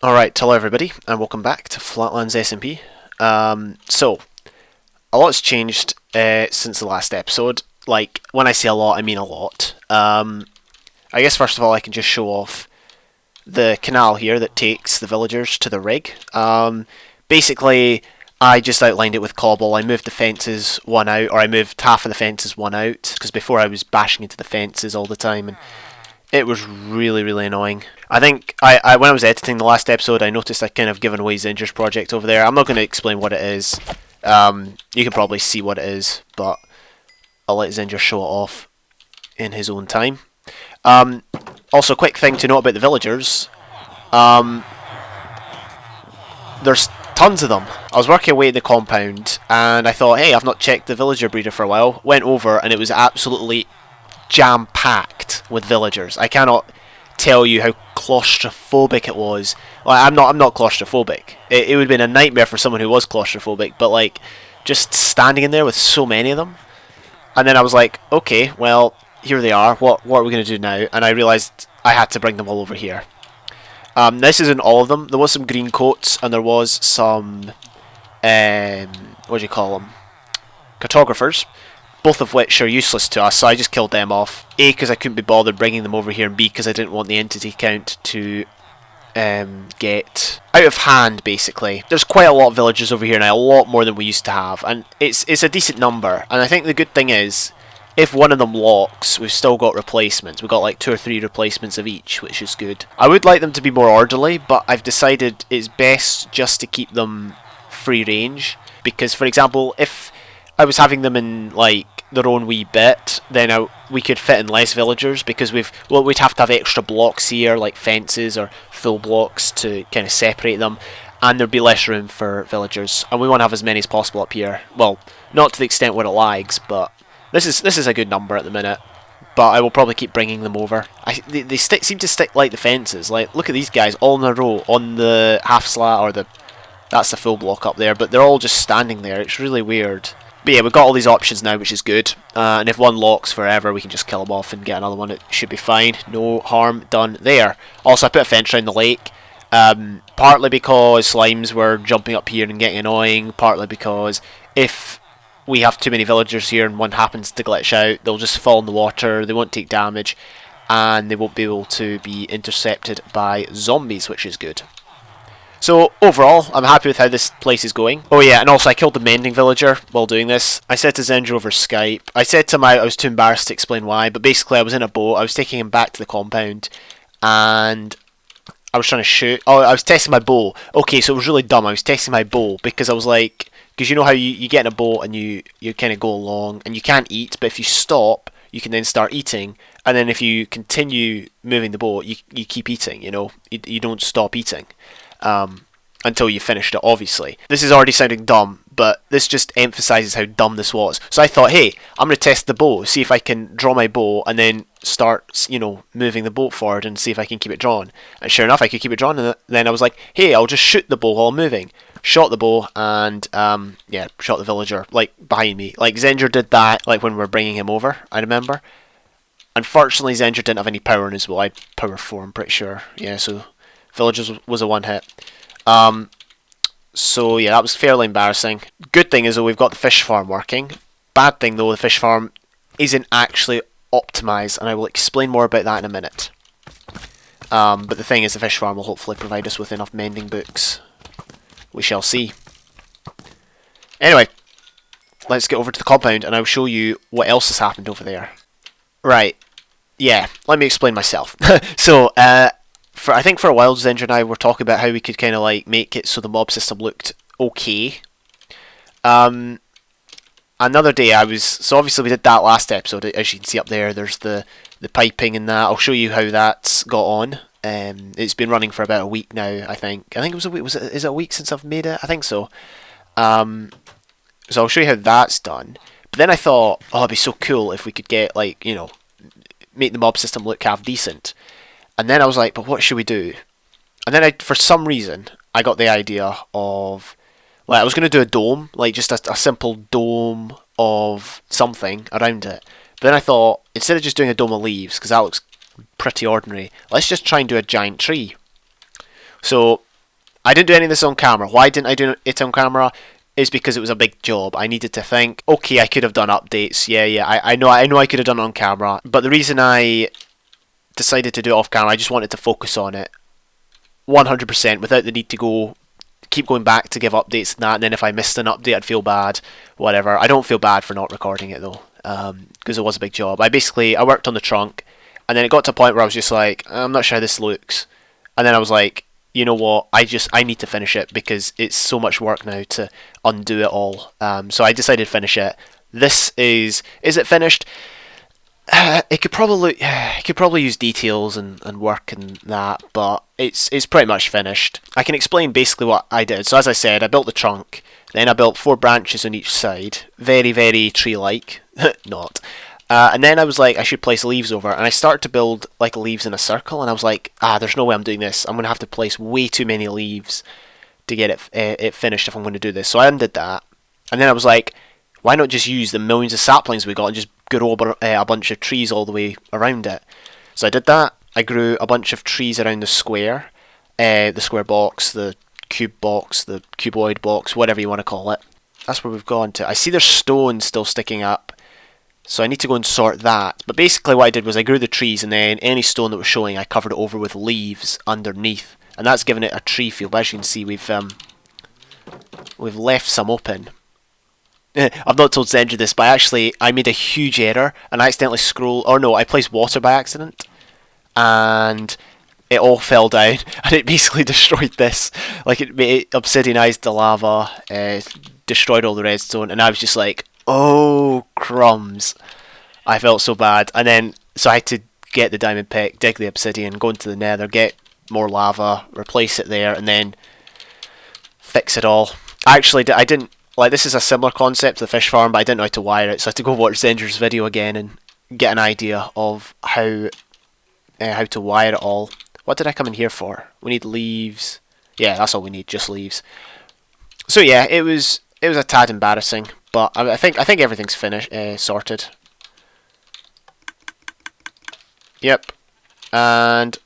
Alright, hello everybody, and welcome back to Flatlands SMP. So, a lot's changed since the last episode. Like, when I say a lot, I mean a lot. I guess first of all I can just show off the canal here that takes the villagers to the rig. Basically, I just outlined it with cobble. I moved the fences one out, or I moved half of the fences one out, because before I was bashing into the fences all the time, and it was really annoying. I think when I was editing the last episode, I noticed I kind of given away Zinger's project over there. I'm not going to explain what it is. You can probably see what it is, but I'll let Zinger show it off in his own time. Also, quick thing to note about the villagers. There's tons of them. I was working away in the compound, and I thought, hey, I've not checked the villager breeder for a while. Went over, and it was absolutely jam-packed with villagers. I cannot tell you how claustrophobic it was. Like, I'm not claustrophobic. It would have been a nightmare for someone who was claustrophobic, but like, just standing in there with so many of them. And then I was like, okay, well, here they are. What are we going to do now? And I realised I had to bring them all over here. This isn't all of them. There was some green coats, and there was some, what do you call them? Cartographers. Both of which are useless to us, so I just killed them off. A, because I couldn't be bothered bringing them over here, and B, because I didn't want the entity count to get out of hand, basically. There's quite a lot of villagers over here now, a lot more than we used to have, and it's a decent number. And I think the good thing is, if one of them locks, we've still got replacements. We've got like 2 or 3 replacements of each, which is good. I would like them to be more orderly, but I've decided it's best just to keep them free range, because, for example, if I was having them in like their own wee bit, then we could fit in less villagers, because we'd have to have extra blocks here, like fences or full blocks to kind of separate them, and there'd be less room for villagers, and we want to have as many as possible up here. Well, not to the extent where it lags, but this is a good number at the minute. But I will probably keep bringing them over. They seem to stick like the fences. Like, look at these guys all in a row on the half slat, or that's the full block up there, but they're all just standing there. It's really weird. But yeah, we've got all these options now, which is good. And if one locks forever, we can just kill them off and get another one. It should be fine. No harm done there. Also, I put a fence around the lake. Partly because slimes were jumping up here and getting annoying. Partly because if we have too many villagers here and one happens to glitch out, they'll just fall in the water. They won't take damage. And they won't be able to be intercepted by zombies, which is good. So, overall, I'm happy with how this place is going. Oh yeah, and also I killed the mending villager while doing this. I said to Zendra over Skype, I said to him I was too embarrassed to explain why, but basically I was in a boat, I was taking him back to the compound, and I was trying to shoot. Oh, I was testing my bow. Okay, so it was really dumb. I was testing my bow, because I was like, because you know how you get in a boat and you kind of go along, and you can't eat, but if you stop, you can then start eating, and then if you continue moving the boat, you keep eating, you know, you don't stop eating. Until you finished it, obviously. This is already sounding dumb, but this just emphasises how dumb this was. So I thought, hey, I'm going to test the bow, see if I can draw my bow, and then start, you know, moving the boat forward and see if I can keep it drawn. And sure enough, I could keep it drawn, and then I was like, hey, I'll just shoot the bow while I'm moving. Shot the bow, and, yeah, shot the villager, like, behind me. Like, Zenger did that, like, when we were bringing him over, I remember. Unfortunately, Zenger didn't have any power in his bow. I had power 4, I'm pretty sure. Yeah, so villagers was a one-hit. So yeah, that was fairly embarrassing. Good thing is though, we've got the fish farm working. Bad thing though, the fish farm isn't actually optimised, and I will explain more about that in a minute. But the thing is, the fish farm will hopefully provide us with enough mending books. We shall see. Anyway, let's get over to the compound and I'll show you what else has happened over there. Right, yeah, let me explain myself. So, I think for a while, Zendra and I were talking about how we could kind of like make it so the mob system looked okay. Another day so obviously we did that last episode, as you can see up there, there's the piping and that. I'll show you how that's got on. It's been running for about a week now, I think. I think it was a week, is it a week since I've made it? I think so. So I'll show you how that's done. But then I thought, oh, it'd be so cool if we could get like, you know, make the mob system look half decent. And then I was like, but what should we do? And then for some reason, I got the idea of, like, I was going to do a dome, like just a simple dome of something around it. But then I thought, instead of just doing a dome of leaves, because that looks pretty ordinary, let's just try and do a giant tree. So I didn't do any of this on camera. Why didn't I do it on camera? Is because it was a big job. I needed to think, okay, I could have done updates. I know I could have done it on camera. But the reason I decided to do it off camera, I just wanted to focus on it 100% without the need to keep going back to give updates and that. And then if I missed an update, I'd feel bad. Whatever. I don't feel bad for not recording it though, because it was a big job. I worked on the trunk, and then it got to a point where I was just like, I'm not sure how this looks. And then I was like, you know what, I need to finish it because it's so much work now to undo it all. So I decided to finish it. Is it finished? It could probably use details and work and that, but it's pretty much finished. I can explain basically what I did. So as I said, I built the trunk, then I built 4 branches on each side, very, very tree-like, not. And then I was like, I should place leaves over, and I started to build like leaves in a circle, and I was like, there's no way I'm doing this. I'm going to have to place way too many leaves to get it finished if I'm going to do this. So I undid that, and then I was like, why not just use the millions of saplings we got and just grow a bunch of trees all the way around it? So I did that. I grew a bunch of trees around the square box, the cube box, the cuboid box, whatever you want to call it. That's where we've gone to. I see there's stone still sticking up, so I need to go and sort that. But basically what I did was I grew the trees, and then any stone that was showing I covered it over with leaves underneath, and that's given it a tree feel. But as you can see, we've left some open. I've not told Zendra this, but I made a huge error and I accidentally I placed water by accident, and it all fell down, and it basically destroyed this. Like it obsidianized the lava, destroyed all the redstone, and I was just like, oh crumbs. I felt so bad. And then so I had to get the diamond pick, dig the obsidian, go into the nether, get more lava, replace it there, and then fix it all. Actually, I didn't, like, this is a similar concept to the fish farm, but I didn't know how to wire it, so I had to go watch Zendra's video again and get an idea of how to wire it all. What did I come in here for? We need leaves. Yeah, that's all we need, just leaves. So yeah, it was a tad embarrassing, but I think everything's finished, sorted. Yep, and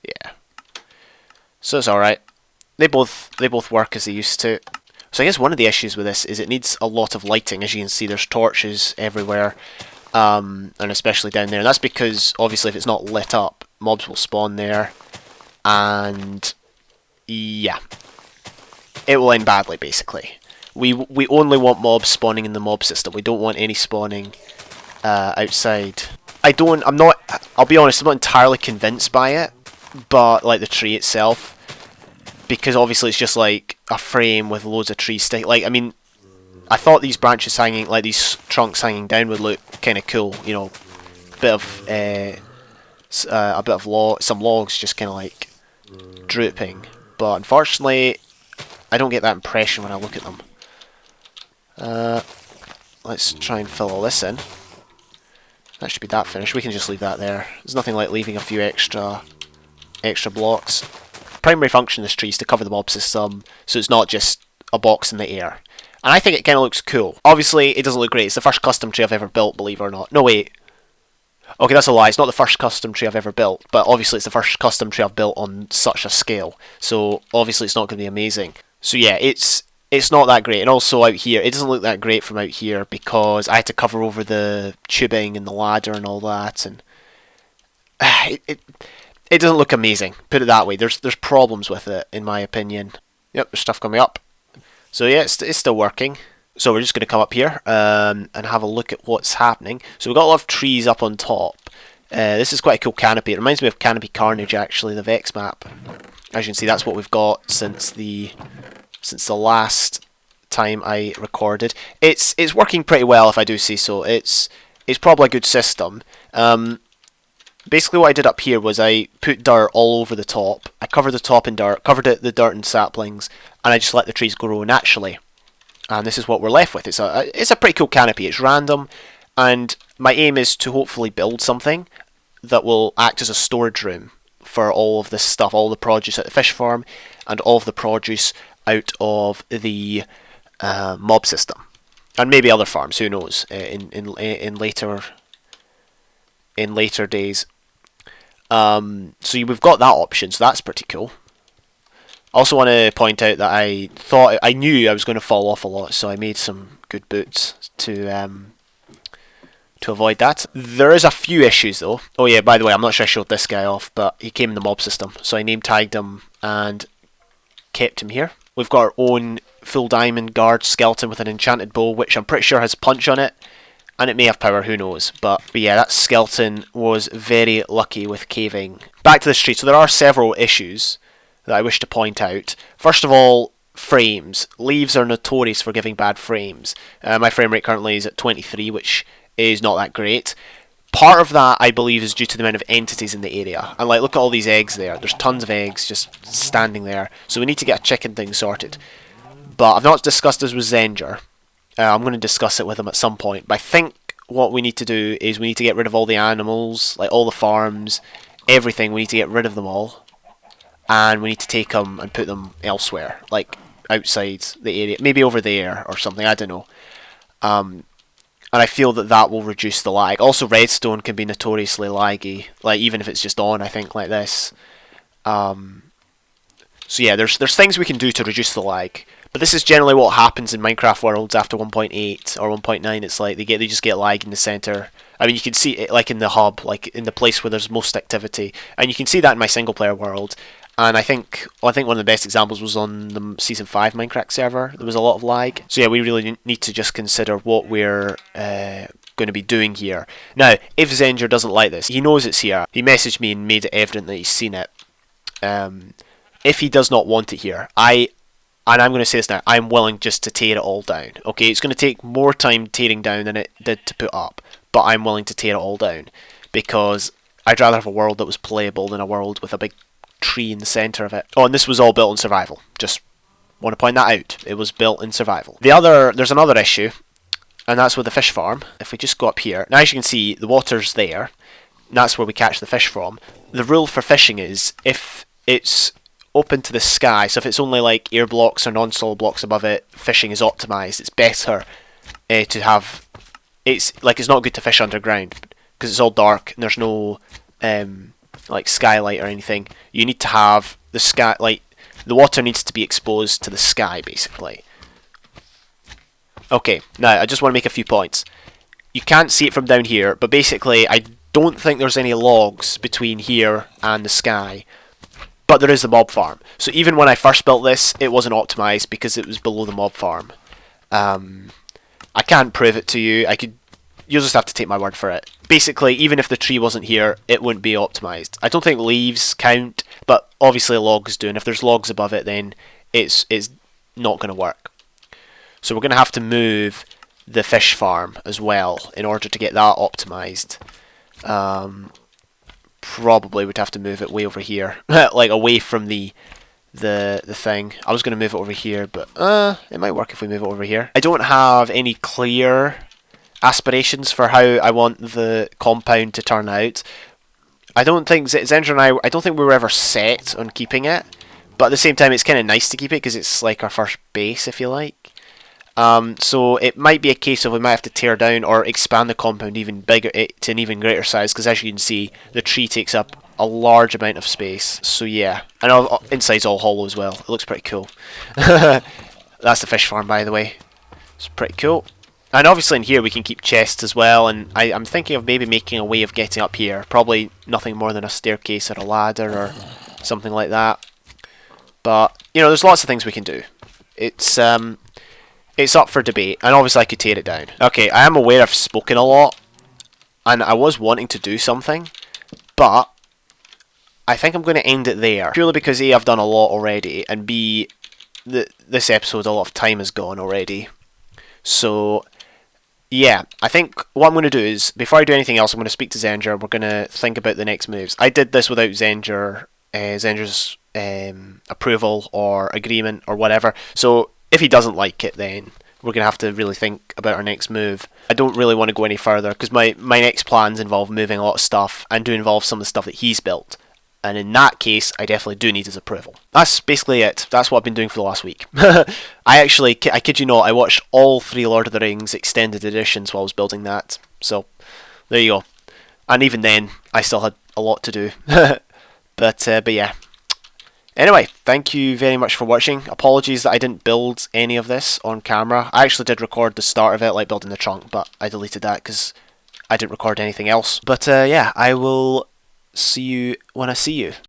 yeah, so it's all right. They both work as they used to. So I guess one of the issues with this is it needs a lot of lighting. As you can see, there's torches everywhere, and especially down there. And that's because obviously if it's not lit up, mobs will spawn there, and yeah, it will end badly. Basically, we only want mobs spawning in the mob system. We don't want any spawning outside. I'll be honest, I'm not entirely convinced by it, but like the tree itself, because obviously it's just like a frame with loads of trees sticking. Like, I mean, I thought these branches hanging, like these trunks hanging down, would look kind of cool, you know, some logs just kind of like drooping. But unfortunately, I don't get that impression when I look at them. Let's try and fill all this in. That should be that finished. We can just leave that there. There's nothing like leaving a few extra blocks. Primary function of this tree is to cover the mob system, so it's not just a box in the air. And I think it kind of looks cool. Obviously, it doesn't look great. It's the first custom tree I've ever built, believe it or not. No, wait. Okay, that's a lie. It's not the first custom tree I've ever built, but obviously it's the first custom tree I've built on such a scale. So obviously it's not going to be amazing. So yeah, it's not that great. And also out here, it doesn't look that great from out here because I had to cover over the tubing and the ladder and all that, and it doesn't look amazing. Put it that way. There's problems with it, in my opinion. Yep, there's stuff coming up. So yeah, it's still working. So we're just going to come up here and have a look at what's happening. So we've got a lot of trees up on top. This is quite a cool canopy. It reminds me of Canopy Carnage, actually, the Vex map. As you can see, that's what we've got since the last time I recorded. It's working pretty well, if I do say so. It's probably a good system. Basically what I did up here was I put dirt all over the top. I covered the top in dirt, covered the dirt in saplings, and I just let the trees grow naturally. And this is what we're left with. It's a pretty cool canopy. It's random, and my aim is to hopefully build something that will act as a storage room for all of this stuff, all the produce at the fish farm, and all of the produce out of the mob system, and maybe other farms. Who knows? In later days. So we've got that option, so that's pretty cool. I also want to point out that I knew I was going to fall off a lot, so I made some good boots to avoid that. There is a few issues though. Oh yeah, by the way, I'm not sure I showed this guy off, but he came in the mob system, so I name tagged him and kept him here. We've got our own full diamond guard skeleton with an enchanted bow, which I'm pretty sure has punch on it, and it may have power, who knows. But yeah, that skeleton was very lucky with caving. Back to the street. So there are several issues that I wish to point out. First of all, frames. Leaves are notorious for giving bad frames. My frame rate currently is at 23, which is not that great. Part of that, I believe, is due to the amount of entities in the area. And like, look at all these eggs there. There's tons of eggs just standing there. So we need to get a chicken thing sorted. But I've not discussed this with Zenger. I'm going to discuss it with him at some point. But I think what we need to do is we need to get rid of all the animals, like all the farms, everything. We need to get rid of them all. And we need to take them and put them elsewhere, like outside the area. Maybe over there or something, I don't know. And I feel that that will reduce the lag. Also, redstone can be notoriously laggy, like even if it's just on, I think, like this. So yeah, there's things we can do to reduce the lag. But this is generally what happens in Minecraft worlds after 1.8 or 1.9. It's like they just get lag in the center. I mean, you can see it like in the hub, like in the place where there's most activity, and you can see that in my single player world. And I think one of the best examples was on the Season 5 Minecraft server. There was a lot of lag. So yeah, we really need to just consider what we're going to be doing here. Now, if Zenger doesn't like this, he knows it's here. He messaged me and made it evident that he's seen it. If he does not want it here, and I'm going to say this now, I'm willing just to tear it all down. Okay, it's going to take more time tearing down than it did to put up, but I'm willing to tear it all down because I'd rather have a world that was playable than a world with a big tree in the centre of it. Oh, and this was all built in survival. Just want to point that out. It was built in survival. There's another issue, and that's with the fish farm. If we just go up here, now as you can see, the water's there, and that's where we catch the fish from. The rule for fishing is if it's open to the sky, so if it's only like air blocks or non-solid blocks above it, fishing is optimised. It's better to have... It's not good to fish underground because it's all dark and there's no like skylight or anything. You need to have the sky, like the water needs to be exposed to the sky basically. Okay, now I just want to make a few points. You can't see it from down here, but basically I don't think there's any logs between here and the sky, but there is the mob farm. So even when I first built this, it wasn't optimized because it was below the mob farm. I can't prove it to you. You'll just have to take my word for it. Basically, even if the tree wasn't here, it wouldn't be optimized. I don't think leaves count, but obviously logs do, and if there's logs above it, then it's not going to work. So we're going to have to move the fish farm as well in order to get that optimized. Probably would have to move it way over here, like away from the thing. I was going to move it over here, but it might work if we move it over here. I don't have any clear aspirations for how I want the compound to turn out. I don't think Zenger and I don't think we were ever set on keeping it, but at the same time it's kind of nice to keep it because it's like our first base, if you like. So it might be a case of we might have to tear down or expand the compound even bigger to an even greater size, because as you can see, the tree takes up a large amount of space. So yeah, and inside's all hollow as well. It looks pretty cool. That's the fish farm, by the way. It's pretty cool. And obviously in here we can keep chests as well, and I'm thinking of maybe making a way of getting up here. Probably nothing more than a staircase or a ladder or something like that. But, you know, there's lots of things we can do. It's up for debate, and obviously I could tear it down. Okay, I am aware I've spoken a lot, and I was wanting to do something, but I think I'm going to end it there. Purely because A, I've done a lot already, and B, this episode, a lot of time has gone already. So yeah, I think what I'm going to do is, before I do anything else, I'm going to speak to Zenger. We're going to think about the next moves. I did this without Zenger's approval or agreement or whatever. So if he doesn't like it, then we're going to have to really think about our next move. I don't really want to go any further because my next plans involve moving a lot of stuff and do involve some of the stuff that he's built. And in that case, I definitely do need his approval. That's basically it. That's what I've been doing for the last week. I kid you not, I watched all 3 Lord of the Rings extended editions while I was building that. So, there you go. And even then, I still had a lot to do. But yeah. Anyway, thank you very much for watching. Apologies that I didn't build any of this on camera. I actually did record the start of it, like building the trunk, but I deleted that because I didn't record anything else. But yeah, I will see you when I see you.